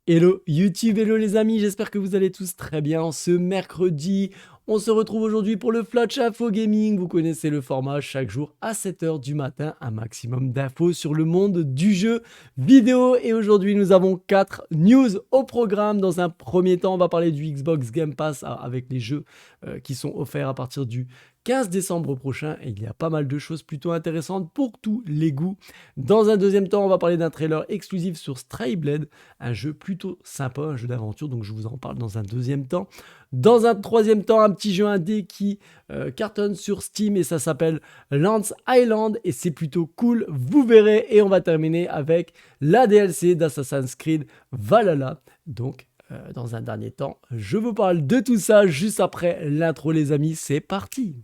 Hello YouTube, hello les amis, j'espère que vous allez tous très bien ce mercredi. On se retrouve aujourd'hui pour le Flash Info Gaming. Vous connaissez le format, chaque jour à 7 h du matin, un maximum d'infos sur le monde du jeu vidéo. Et aujourd'hui, nous avons 4 news au programme. Dans un premier temps, on va parler du Xbox Game Pass avec les jeux qui sont offerts à partir du 15 décembre prochain. Et il y a pas mal de choses plutôt intéressantes pour tous les goûts. Dans un deuxième temps, on va parler d'un trailer exclusif sur Stray Blade, un jeu plutôt sympa, un jeu d'aventure, donc je vous en parle dans un deuxième temps. Dans un troisième temps, un petit jeu indé qui cartonne sur Steam et ça s'appelle Lance Island et c'est plutôt cool, vous verrez. Et on va terminer avec la DLC d'Assassin's Creed Valhalla. Donc, dans un dernier temps, je vous parle de tout ça juste après l'intro les amis, c'est parti.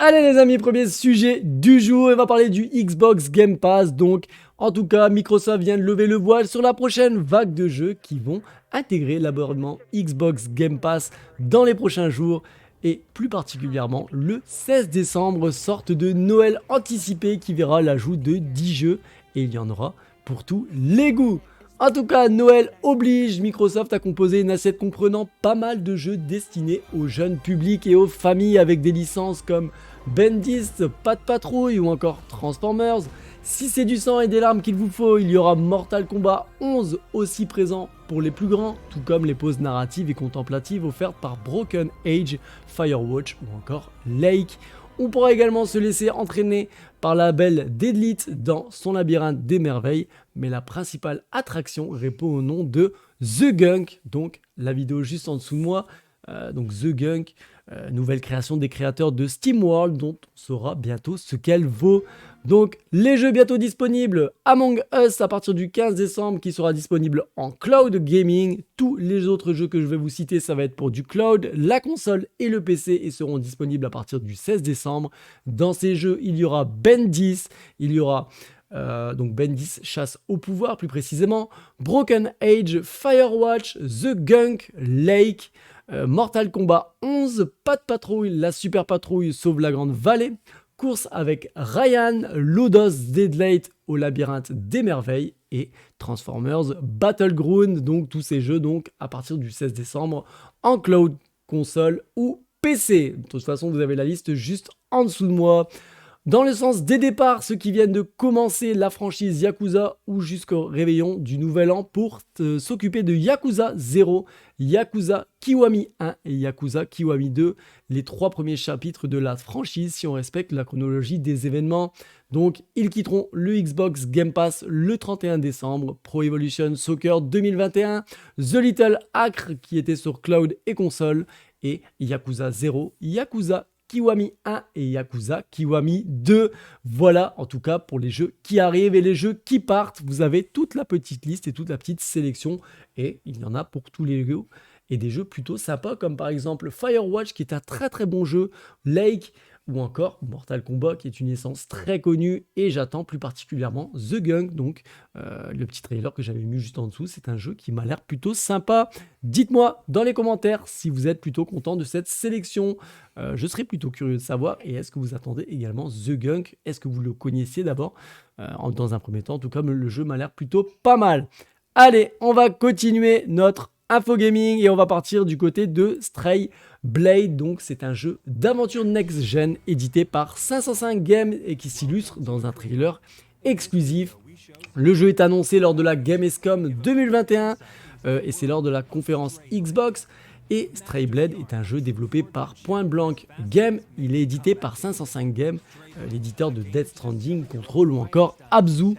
Allez les amis, premier sujet du jour, on va parler du Xbox Game Pass. Donc en tout cas, Microsoft vient de lever le voile sur la prochaine vague de jeux qui vont intégrer l'abonnement Xbox Game Pass dans les prochains jours. Et plus particulièrement le 16 décembre, sorte de Noël anticipé qui verra l'ajout de 10 jeux. Et il y en aura pour tous les goûts. En tout cas, Noël oblige, Microsoft a composé une assiette comprenant pas mal de jeux destinés au jeune public et aux familles avec des licences comme Bendis, Pat Patrouille ou encore Transformers. Si c'est du sang et des larmes qu'il vous faut, il y aura Mortal Kombat 11 aussi présent pour les plus grands, tout comme les pauses narratives et contemplatives offertes par Broken Age, Firewatch ou encore Lake. On pourra également se laisser entraîner par la belle Deadlit dans son labyrinthe des merveilles, mais la principale attraction répond au nom de The Gunk, donc la vidéo juste en dessous de moi, donc The Gunk, nouvelle création des créateurs de SteamWorld dont on saura bientôt ce qu'elle vaut. Donc les jeux bientôt disponibles, Among Us à partir du 15 décembre qui sera disponible en cloud gaming. Tous les autres jeux que je vais vous citer, ça va être pour du cloud, la console et le PC et seront disponibles à partir du 16 décembre. Dans ces jeux, il y aura Bendis, il y aura donc Bendis chasse au pouvoir plus précisément, Broken Age, Firewatch, The Gunk, Lake, Mortal Kombat 11, Pat Patrouille, la super patrouille sauve la grande vallée, course avec Ryan, Lodos Deadlight au labyrinthe des merveilles et Transformers Battleground, donc tous ces jeux donc à partir du 16 décembre en cloud, console ou PC. De toute façon, vous avez la liste juste en dessous de moi. Dans le sens des départs, ceux qui viennent de commencer la franchise Yakuza ou jusqu'au réveillon du nouvel an pour s'occuper de Yakuza 0, Yakuza Kiwami 1 et Yakuza Kiwami 2, les 3 premiers chapitres de la franchise si on respecte la chronologie des événements. Donc ils quitteront le Xbox Game Pass le 31 décembre, Pro Evolution Soccer 2021, The Little Acre qui était sur cloud et console et Yakuza 0, Yakuza Kiwami 1 et Yakuza Kiwami 2. Voilà en tout cas pour les jeux qui arrivent et les jeux qui partent. Vous avez toute la petite liste et toute la petite sélection et il y en a pour tous les goûts et des jeux plutôt sympas comme par exemple Firewatch qui est un très bon jeu, Lake ou encore Mortal Kombat qui est une licence très connue et j'attends plus particulièrement The Gunk, donc le petit trailer que j'avais mis juste en dessous, c'est un jeu qui m'a l'air plutôt sympa. Dites-moi dans les commentaires si vous êtes plutôt content de cette sélection, je serais plutôt curieux de savoir et est-ce que vous attendez également The Gunk, est-ce que vous le connaissiez d'abord dans un premier temps, en tout cas le jeu m'a l'air plutôt pas mal. Allez, on va continuer notre info gaming et on va partir du côté de Stray Blade, donc c'est un jeu d'aventure next-gen édité par 505 Games et qui s'illustre dans un trailer exclusif. Le jeu est annoncé lors de la Gamescom 2021 et c'est lors de la conférence Xbox. Et Stray Blade est un jeu développé par Point Blank Games, il est édité par 505 Games, l'éditeur de Death Stranding, Control ou encore Abzu.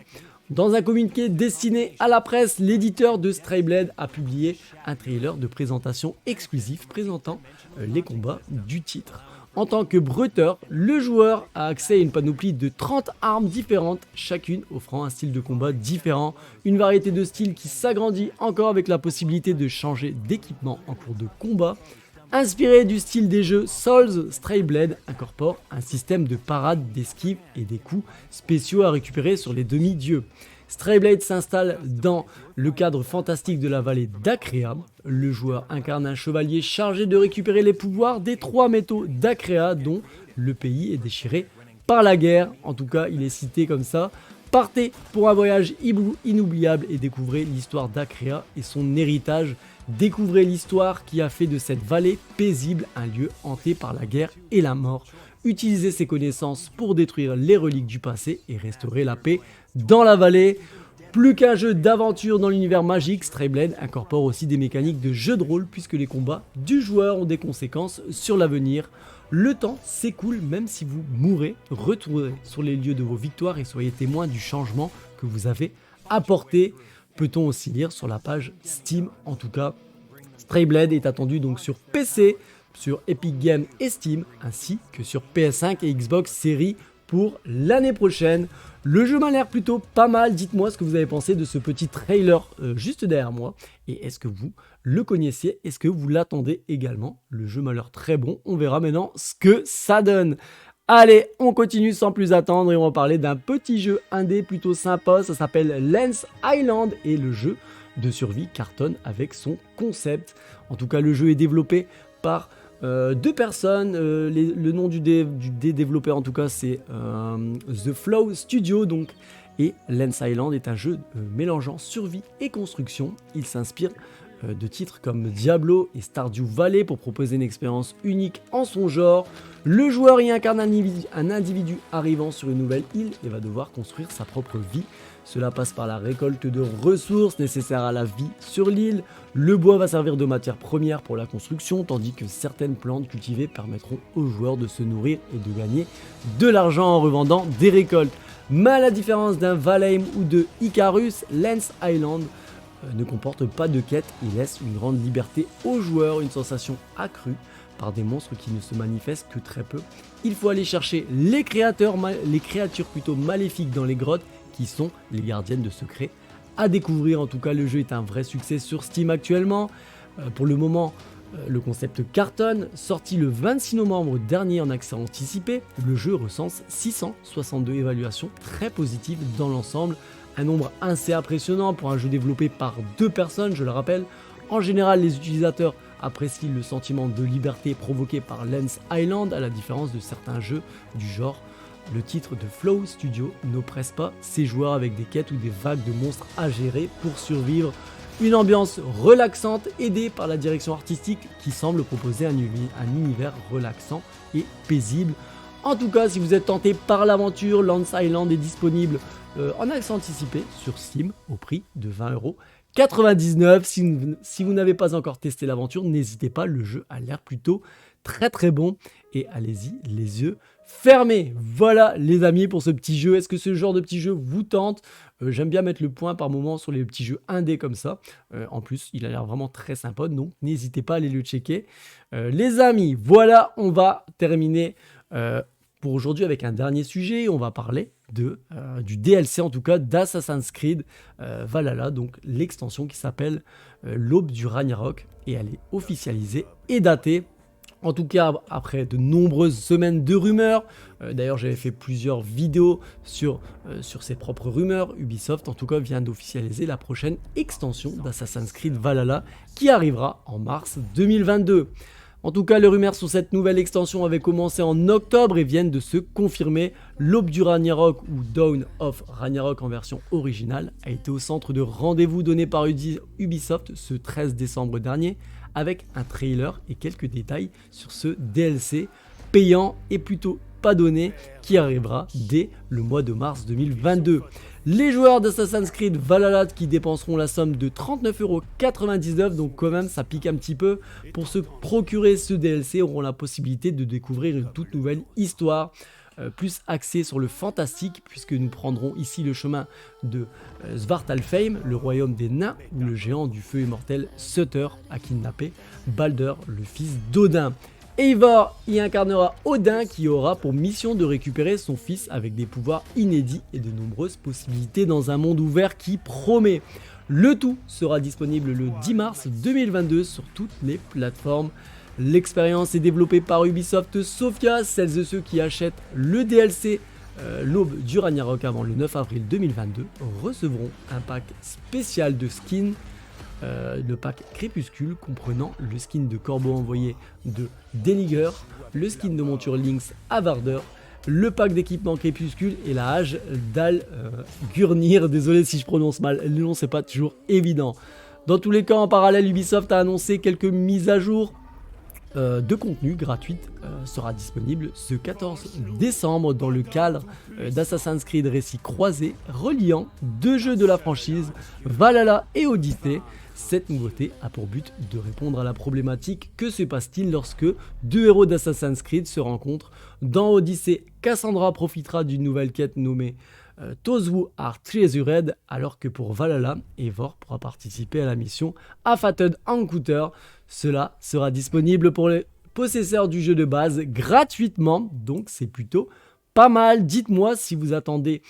Dans un communiqué destiné à la presse, l'éditeur de Stray Blade a publié un trailer de présentation exclusif présentant les combats du titre. En tant que bruteur, le joueur a accès à une panoplie de 30 armes différentes, chacune offrant un style de combat différent, une variété de styles qui s'agrandit encore avec la possibilité de changer d'équipement en cours de combat. Inspiré du style des jeux Souls, Stray Blade incorpore un système de parade, d'esquive et des coups spéciaux à récupérer sur les demi-dieux. Stray s'installe dans le cadre fantastique de la vallée d'Akrea. Le joueur incarne un chevalier chargé de récupérer les pouvoirs des 3 métaux d'Akrea dont le pays est déchiré par la guerre. En tout cas, il est cité comme ça. Partez pour un voyage inoubliable et découvrez l'histoire d'Akrea et son héritage. Découvrez l'histoire qui a fait de cette vallée paisible un lieu hanté par la guerre et la mort. Utilisez ces connaissances pour détruire les reliques du passé et restaurer la paix dans la vallée. Plus qu'un jeu d'aventure dans l'univers magique, Stray incorpore aussi des mécaniques de jeu de rôle puisque les combats du joueur ont des conséquences sur l'avenir. Le temps s'écoule même si vous mourrez, retournez sur les lieux de vos victoires et soyez témoin du changement que vous avez apporté. Peut-on aussi lire sur la page Steam. En tout cas, Stray est attendu donc sur PC, sur Epic Games et Steam, ainsi que sur PS5 et Xbox Series pour l'année prochaine. Le jeu m'a l'air plutôt pas mal. Dites-moi ce que vous avez pensé de ce petit trailer juste derrière moi. Et est-ce que vous le connaissiez? Est-ce que vous l'attendez également? Le jeu m'a l'air très bon. On verra maintenant ce que ça donne. Allez, on continue sans plus attendre et on va parler d'un petit jeu indé plutôt sympa. Ça s'appelle Lens Island et le jeu de survie cartonne avec son concept. En tout cas, le jeu est développé par 2 personnes. Le nom des développeurs en tout cas c'est The Flow Studio donc. Et Lens Island est un jeu mélangeant survie et construction. Il s'inspire de titres comme Diablo et Stardew Valley pour proposer une expérience unique en son genre. Le joueur y incarne un individu arrivant sur une nouvelle île et va devoir construire sa propre vie. Cela passe par la récolte de ressources nécessaires à la vie sur l'île. Le bois va servir de matière première pour la construction, tandis que certaines plantes cultivées permettront aux joueurs de se nourrir et de gagner de l'argent en revendant des récoltes. Mais à la différence d'un Valheim ou de Icarus, Lens Island ne comporte pas de quête et laisse une grande liberté aux joueurs, une sensation accrue par des monstres qui ne se manifestent que très peu. Il faut aller chercher les créatures plutôt maléfiques dans les grottes qui sont les gardiennes de secrets à découvrir. En tout cas, le jeu est un vrai succès sur Steam actuellement. Pour le moment, le concept cartonne. Sorti le 26 novembre dernier en accès anticipé, le jeu recense 662 évaluations très positives dans l'ensemble. Un nombre assez impressionnant pour un jeu développé par 2 personnes, je le rappelle. En général, les utilisateurs apprécient le sentiment de liberté provoqué par Lens Island, à la différence de certains jeux du genre. Le titre de Flow Studio n'oppresse pas ses joueurs avec des quêtes ou des vagues de monstres à gérer pour survivre. Une ambiance relaxante aidée par la direction artistique qui semble proposer un univers relaxant et paisible. En tout cas, si vous êtes tenté par l'aventure, Lens Island est disponible en accès anticipé sur Steam au prix de 20,99 €. Si vous n'avez pas encore testé l'aventure, n'hésitez pas, le jeu a l'air plutôt très bon et allez-y les yeux fermés. Voilà les amis pour ce petit jeu. Est-ce que ce genre de petit jeu vous tente? J'aime bien mettre le point par moment sur les petits jeux indés comme ça. En plus, il a l'air vraiment très sympa, donc n'hésitez pas à aller le checker. Les amis, voilà, on va terminer pour aujourd'hui avec un dernier sujet. On va parler du DLC en tout cas d'Assassin's Creed Valhalla, donc l'extension qui s'appelle l'Aube du Ragnarok et elle est officialisée et datée. En tout cas, après de nombreuses semaines de rumeurs, d'ailleurs j'avais fait plusieurs vidéos sur ces propres rumeurs, Ubisoft en tout cas vient d'officialiser la prochaine extension d'Assassin's Creed Valhalla qui arrivera en mars 2022. En tout cas, les rumeurs sur cette nouvelle extension avaient commencé en octobre et viennent de se confirmer. L'Aube du Ragnarok ou Dawn of Ragnarok en version originale a été au centre de rendez-vous donné par Ubisoft ce 13 décembre dernier avec un trailer et quelques détails sur ce DLC payant et plutôt pas donné qui arrivera dès le mois de mars 2022. Les joueurs d'Assassin's Creed Valhalla qui dépenseront la somme de 39,99 €, donc quand même ça pique un petit peu, pour se procurer ce DLC auront la possibilité de découvrir une toute nouvelle histoire, plus axée sur le fantastique, puisque nous prendrons ici le chemin de Svartalfheim, le royaume des nains, où le géant du feu immortel Sutter a kidnappé Balder, le fils d'Odin. Eivor y incarnera Odin qui aura pour mission de récupérer son fils avec des pouvoirs inédits et de nombreuses possibilités dans un monde ouvert qui promet. Le tout sera disponible le 10 mars 2022 sur toutes les plateformes. L'expérience est développée par Ubisoft Sofia. Celles et ceux qui achètent le DLC l'aube du Ragnarok avant le 9 avril 2022 recevront un pack spécial de skins. Le pack Crépuscule comprenant le skin de corbeau envoyé de Deniger, le skin de monture Lynx à Varder, le pack d'équipement Crépuscule et la hache d'Al Gurnir. Désolé si je prononce mal, le nom c'est pas toujours évident. Dans tous les cas, en parallèle, Ubisoft a annoncé quelques mises à jour de contenu gratuite sera disponible ce 14 décembre dans le cadre d'Assassin's Creed Récit Croisé reliant deux jeux de la franchise, Valhalla et Odyssey. Cette nouveauté a pour but de répondre à la problématique que se passe-t-il lorsque deux héros d'Assassin's Creed se rencontrent. Dans Odyssey, Cassandra profitera d'une nouvelle quête nommée Those Who Are Treasured, alors que pour Valhalla, Eivor pourra participer à la mission A Fated Encounter. Cela sera disponible pour les possesseurs du jeu de base gratuitement, donc c'est plutôt pas mal. Dites-moi si vous attendez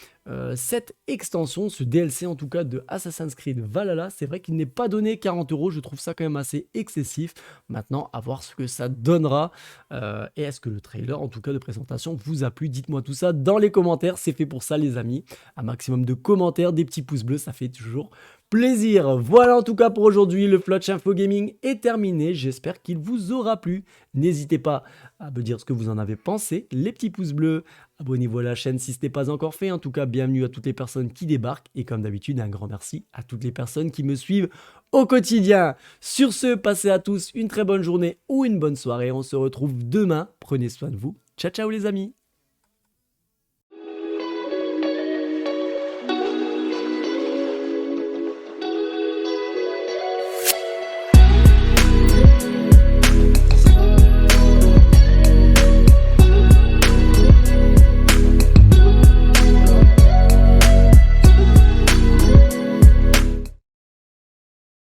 cette extension, ce DLC en tout cas de Assassin's Creed Valhalla. C'est vrai qu'il n'est pas donné 40 €, je trouve ça quand même assez excessif. Maintenant, à voir ce que ça donnera. Et est-ce que le trailer en tout cas de présentation vous a plu? Dites-moi tout ça dans les commentaires, c'est fait pour ça les amis. Un maximum de commentaires, des petits pouces bleus, ça fait toujours plaisir. Voilà en tout cas pour aujourd'hui, le Flotch Info Gaming est terminé. J'espère qu'il vous aura plu. N'hésitez pas à me dire ce que vous en avez pensé. Les petits pouces bleus, abonnez-vous à la chaîne si ce n'est pas encore fait. En tout cas, bienvenue à toutes les personnes qui débarquent. Et comme d'habitude, un grand merci à toutes les personnes qui me suivent au quotidien. Sur ce, passez à tous une très bonne journée ou une bonne soirée. On se retrouve demain. Prenez soin de vous. Ciao, ciao les amis.